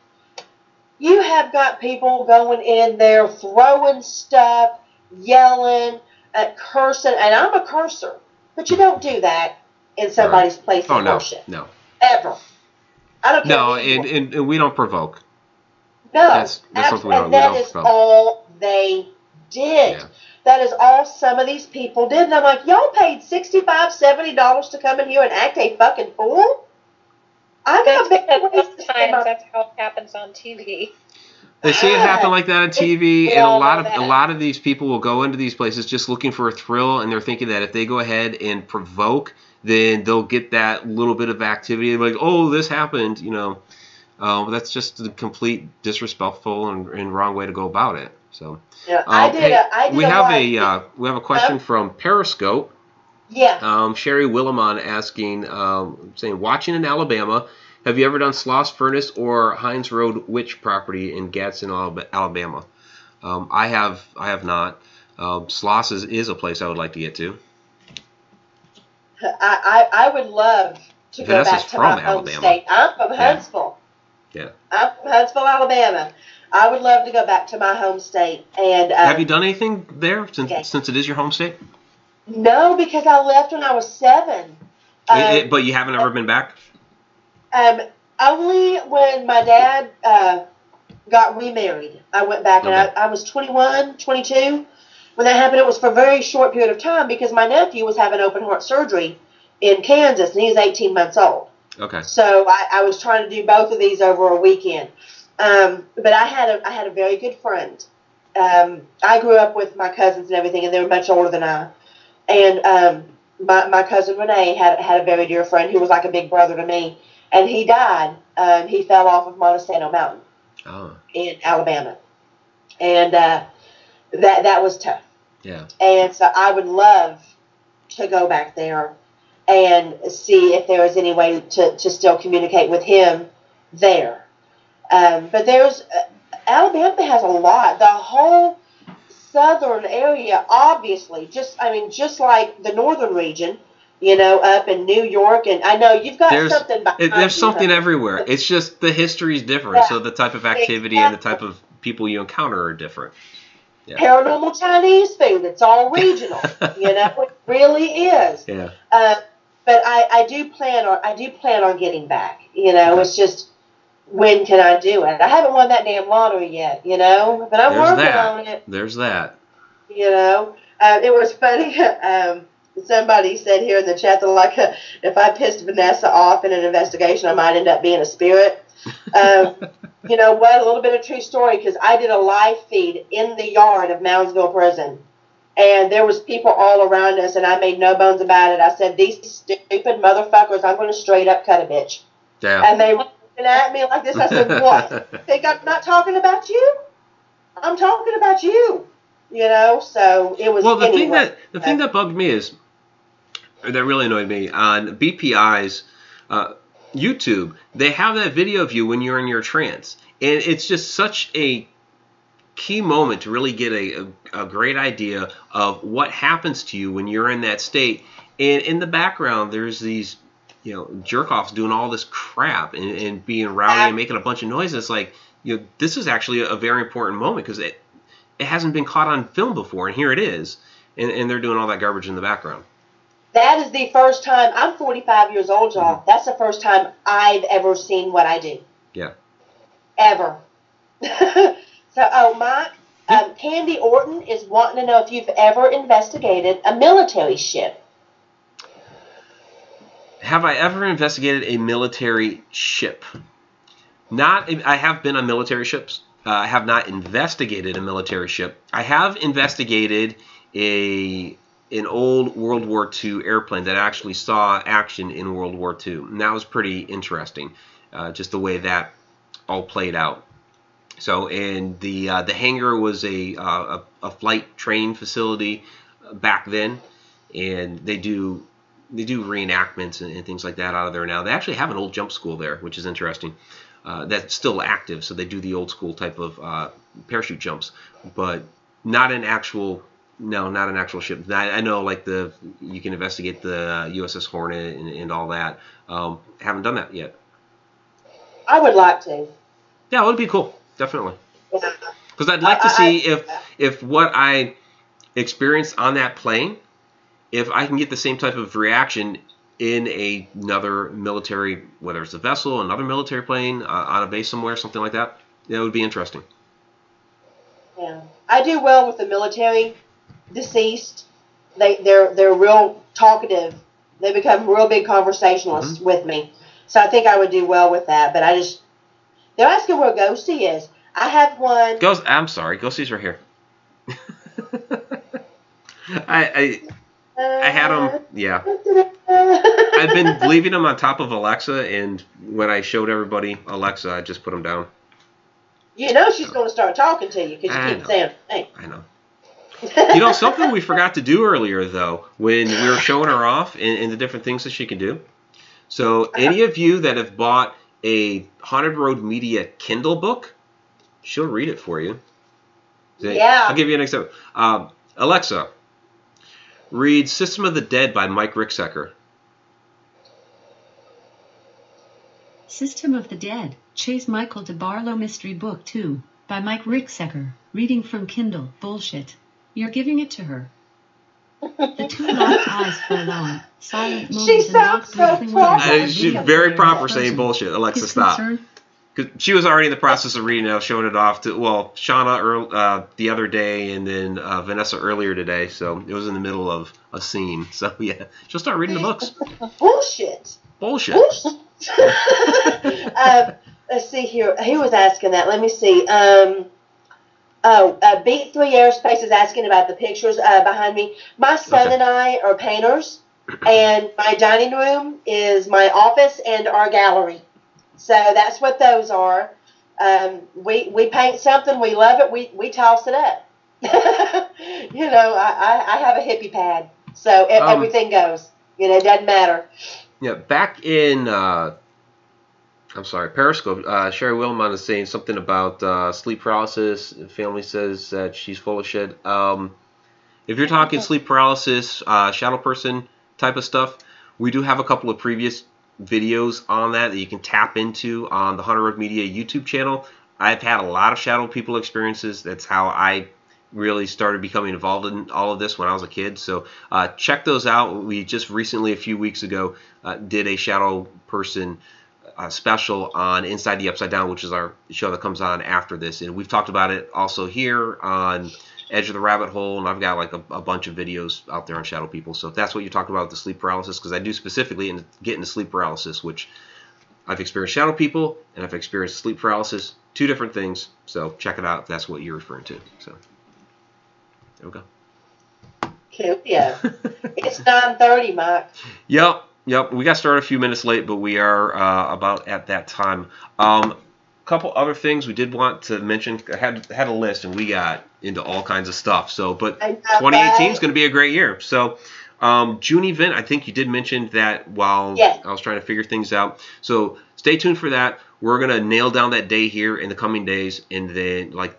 You have got people going in there, throwing stuff, yelling, cursing, and I'm a cursor, but you don't do that in somebody's place of worship. No. Ever. I don't care. No, and we don't provoke. No. That's something we don't provoke. That is all they did. Yeah. That is all some of these people did. And I'm like, y'all paid $65, $70 to come in here and act a fucking fool? I got better ways to spend my... That's how it happens on TV. They see it happen like that on TV, and a lot of these people will go into these places just looking for a thrill, and they're thinking that if they go ahead and provoke, then they'll get that little bit of activity. Like, oh, this happened, you know. That's just a complete disrespectful and wrong way to go about it. So yeah, we have a question from Periscope. Yeah. Sherry Willimon asking, saying, watching in Alabama, have you ever done Sloss Furnace or Hines Road Witch property in Gadsden, Alabama? I have not. Sloss is a place I would like to get to. I would love to go back to my home state. I'm from Huntsville. Yeah. I'm from Huntsville, Alabama. I would love to go back to my home state. And have you done anything there since it is your home state? No, because I left when I was 7. But you haven't ever been back? Only when my dad got remarried. I went back, and I was 21, 22. When that happened, it was for a very short period of time because my nephew was having open heart surgery in Kansas, and he was 18 months old. Okay. So I was trying to do both of these over a weekend. But I had a very good friend. I grew up with my cousins and everything, and they were much older than I. And my cousin Renee had a very dear friend who was like a big brother to me, and he died. He fell off of Montesano Mountain in Alabama, and that was tough. Yeah. And so I would love to go back there and see if there was any way to still communicate with him there. But there's Alabama has a lot. The whole southern area, obviously, just like the northern region, you know, up in New York, and I know you've got something behind there's something everywhere. It's just the history is different, so the type of activity and the type of people you encounter are different. Yeah. Paranormal Chinese food, it's all regional, you know, it really is. Yeah. But I do plan on getting back. You know, it's just when can I do it? I haven't won that damn lottery yet, you know, but I'm working on it. There's that. You know, it was funny. Somebody said here in the chat that like if I pissed Vanessa off in an investigation, I might end up being a spirit. You know what? A little bit of true story, because I did a live feed in the yard of Moundsville Prison, and there was people all around us, and I made no bones about it. I said, these stupid motherfuckers, I'm going to straight up cut a bitch. Damn. And they were looking at me like this. I said, what? Think I'm not talking about you? I'm talking about you. You know, so it was. Well, the thing that bugged me is, or that really annoyed me, on BPI's YouTube, they have that video of you when you're in your trance, and it's just such a key moment to really get a great idea of what happens to you when you're in that state. And in the background, there's these, you know, jerk-offs doing all this crap and being rowdy and making a bunch of noise. It's like, you know, this is actually a very important moment, because it hasn't been caught on film before, and here it is, and they're doing all that garbage in the background. That is the first time. I'm 45 years old, y'all. Mm-hmm. That's the first time I've ever seen what I do. Yeah. Ever. So, Mike, Candy Orton is wanting to know if you've ever investigated a military ship. Have I ever investigated a military ship? I have been on military ships. I have not investigated a military ship. I have investigated an old World War II airplane that actually saw action in World War II. And that was pretty interesting, just the way that all played out. So, and the hangar was a flight training facility back then, and they do reenactments and things like that out of there now. They actually have an old jump school there, which is interesting. That's still active, so they do the old school type of parachute jumps, but not an actual ship. I know, like, you can investigate the USS Hornet and all that. Haven't done that yet. I would like to. Yeah, it would be cool, definitely. Because I'd like to see if what I experienced on that plane, if I can get the same type of reaction in another military, whether it's a vessel, another military plane, on a base somewhere, something like that. That would be interesting. Yeah, I do well with the military deceased. They're real talkative. They become real big conversationalists with me. So I think I would do well with that. But they're asking where Ghosty is. I have one. I'm sorry, Ghosty's right here. I had him, yeah. I've been leaving him on top of Alexa, and when I showed everybody Alexa, I just put him down. You know she's going to start talking to you because you keep saying, hey. I know. Something we forgot to do earlier, though, when we were showing her off and the different things that she can do. So any of you that have bought a Haunted Road Media Kindle book, she'll read it for you. Yeah. I'll give you an example. Alexa, read System of the Dead by Mike Ricksecker. System of the Dead, Chase Michael DeBarlow Mystery Book 2, by Mike Ricksecker, reading from Kindle. Bullshit. You're giving it to her. The two locked eyes for a long, silent moment. She sounds so proper. She's very proper saying bullshit. Alexa, stop. Because she was already in the process of reading it. I was showing it off to, Shana the other day, and then Vanessa earlier today. So it was in the middle of a scene. So yeah, she'll start reading the books. Bullshit. Let's see here. Who was asking that? Let me see. Beat 3 Aerospace is asking about the pictures behind me. My son and I are painters, and my dining room is my office and our gallery. So that's what those are. We paint something, we love it, we toss it up. I have a hippie pad, so everything goes. It doesn't matter. Yeah, back in Periscope, Sherry Wilmot is saying something about sleep paralysis. Family says that she's full of shit. If you're talking sleep paralysis, shadow person type of stuff, we do have a couple of previous videos on that you can tap into on the Haunted Road Media YouTube channel. I've had a lot of shadow people experiences. That's how I really started becoming involved in all of this when I was a kid. So check those out. We just recently, a few weeks ago, did a shadow person special on Inside the Upside Down, which is our show that comes on after this. And we've talked about it also here on Edge of the Rabbit Hole, and I've got like a bunch of videos out there on shadow people. So if that's what you're talking about, the sleep paralysis, because I do specifically get into sleep paralysis, which I've experienced shadow people and I've experienced sleep paralysis, two different things. So check it out if that's what you're referring to. So there we go. Cool, yeah. It's 9:30, Mike. Yep. We got started a few minutes late, but we are about at that time. Couple other things we did want to mention. I had a list, and we got into all kinds of stuff. So, but 2018 is going to be a great year. So, June event, I think you did mention that while I was trying to figure things out. So, stay tuned for that. We're going to nail down that day here in the coming days, and then like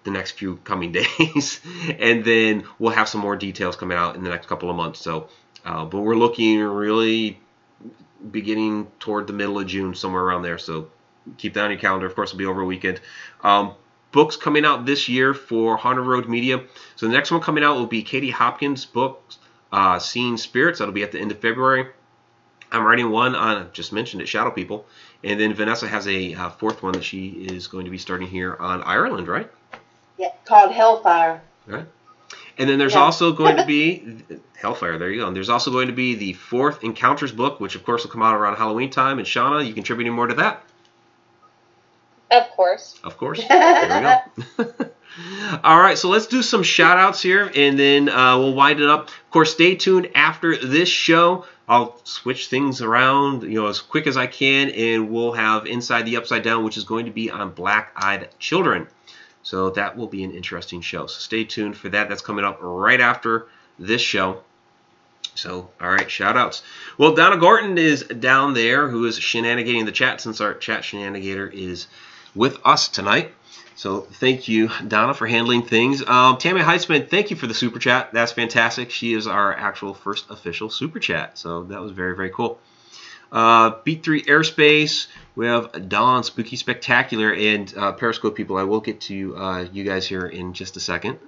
the next few coming days, and then we'll have some more details coming out in the next couple of months. So, but we're looking really beginning toward the middle of June, somewhere around there. So keep that on your calendar. Of course, it'll be over a weekend. books coming out this year for Haunted Road Media. So the next one coming out will be Katie Hopkins' book, Seeing Spirits. That'll be at the end of February. I'm writing one on, I just mentioned it, Shadow People. And then Vanessa has a fourth one that she is going to be starting here on Ireland, right? Yeah, called Hellfire. Right. And then there's also going to be Hellfire. There you go. And there's also going to be the fourth Encounters book, which of course will come out around Halloween time. And Shana, you contributing more to that? Of course. Of course. There we go. All right, so let's do some shout outs here, and then we'll wind it up. Of course, stay tuned after this show. I'll switch things around, as quick as I can, and we'll have Inside the Upside Down, which is going to be on Black-Eyed Children. So that will be an interesting show. So stay tuned for that. That's coming up right after this show. So, all right, shout-outs. Well, Donna Gorton is down there, who is shenanigating the chat, since our chat Shananigator is with us tonight. So thank you, Donna, for handling things. Tammy Heitzman, thank you for the super chat. That's fantastic. She is our actual first official super chat. So that was very, very cool. Beat 3 Airspace. We have Dawn, Spooky Spectacular, and Periscope people. I will get to you guys here in just a second.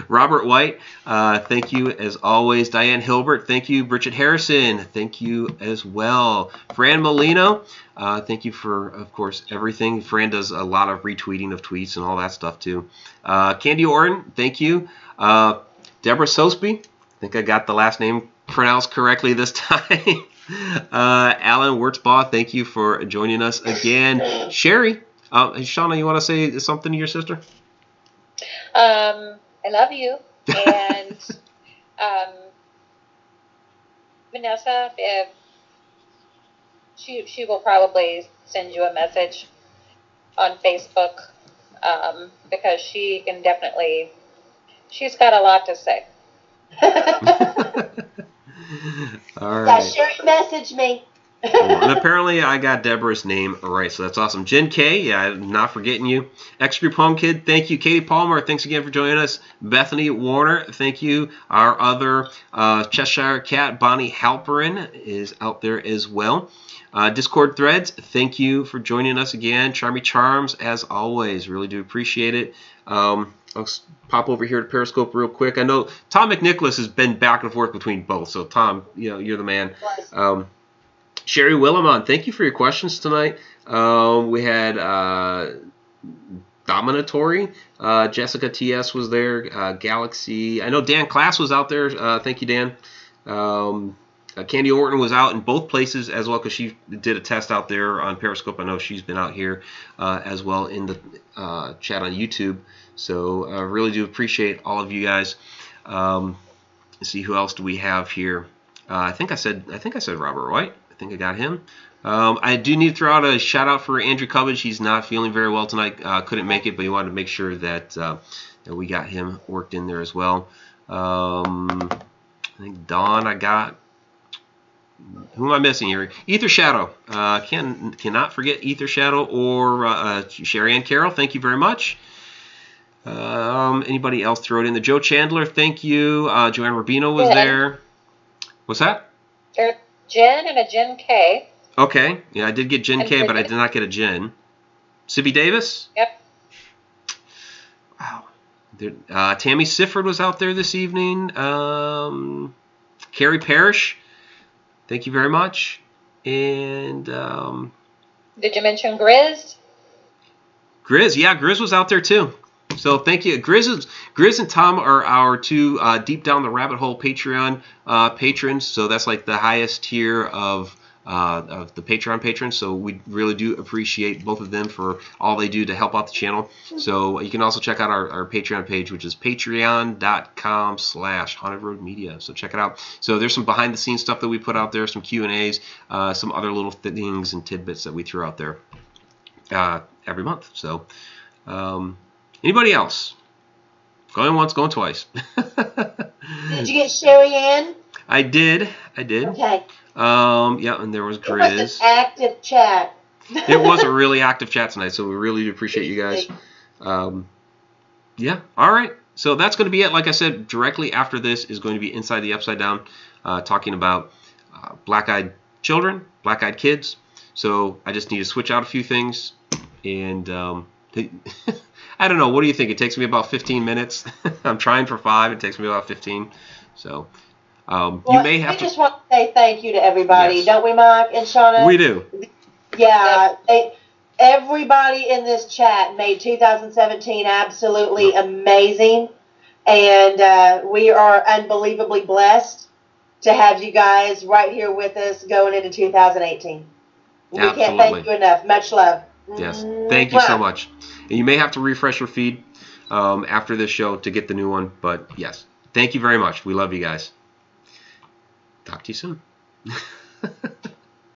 Robert White, thank you as always. Diane Hilbert, thank you. Bridget Harrison, thank you as well. Fran Molino, thank you for, of course, everything. Fran does a lot of retweeting of tweets and all that stuff too. Candy Orton, thank you. Deborah Sosby, I think I got the last name pronounced correctly this time. Alan Wurtzbaugh, thank you for joining us again. Sherry, Shauna, you want to say something to your sister? I love you. And Vanessa, if she will probably send you a message on Facebook, because she can definitely, she's got a lot to say. All right. Yeah, Sherry messaged me. And apparently I got Deborah's name right, so that's awesome. Jen K, yeah, I'm not forgetting you. X Group Home Kid, thank you. Katie Palmer, thanks again for joining us. Bethany Warner, thank you. Our other Cheshire Cat, Bonnie Halperin, is out there as well. Discord Threads, thank you for joining us again. Charmy Charms, as always, really do appreciate it. I'll pop over here to Periscope real quick. I know Tom McNicholas has been back and forth between both, so Tom, you're the man. Sherry Willimon, thank you for your questions tonight. We had Dominatory, Jessica TS was there, Galaxy. I know Dan Class was out there. Thank you, Dan. Candy Orton was out in both places as well, because she did a test out there on Periscope. I know she's been out here as well in the chat on YouTube. So I really do appreciate all of you guys. Let's see, who else do we have here? I think I said Robert White. I think I got him. I do need to throw out a shout out for Andrew Cubbage. He's not feeling very well tonight. Couldn't make it, but he wanted to make sure that that we got him worked in there as well. I think Dawn, I got. Who am I missing here? Ether Shadow. Cannot forget Ether Shadow or Sherry Ann Carroll. Thank you very much. Anybody else throw it in there? Joe Chandler, thank you. Joanne Rubino was there. What's that? There's Jen and a Jen K. Okay. Yeah, I did get Jen K, but I did not get a Jen. Sibby Davis? Yep. Wow. Tammy Sifford was out there this evening. Carrie Parrish, thank you very much. And did you mention Grizz? Grizz, yeah, Grizz was out there too. So thank you. Grizz and Tom are our two Deep Down the Rabbit Hole Patreon patrons. So that's like the highest tier of the Patreon patrons. So we really do appreciate both of them for all they do to help out the channel. So you can also check out our Patreon page, which is patreon.com/Haunted Road Media. So check it out. So there's some behind the scenes stuff that we put out there, some Q&As, some other little things and tidbits that we throw out there every month. So anybody else? Going once, going twice. Did you get Sherry Ann? I did. Okay. Yeah, and there was Grizz. It was an active chat. It was a really active chat tonight, so we really do appreciate you guys. Yeah, all right. So that's going to be it. Like I said, directly after this is going to be Inside the Upside Down, talking about black-eyed children, black-eyed kids. So I just need to switch out a few things, and I don't know. What do you think? It takes me about 15 minutes. I'm trying for 5. It takes me about 15. So Well, you may have we just want to say thank you to everybody, Yes. don't we, Mike and Shana? We do. Yeah. Everybody in this chat made 2017 absolutely amazing. And we are unbelievably blessed to have you guys right here with us going into 2018. We can't thank you enough. Much love. Yes. Thank you so much. And you may have to refresh your feed after this show to get the new one. But yes, thank you very much. We love you guys. Talk to you soon.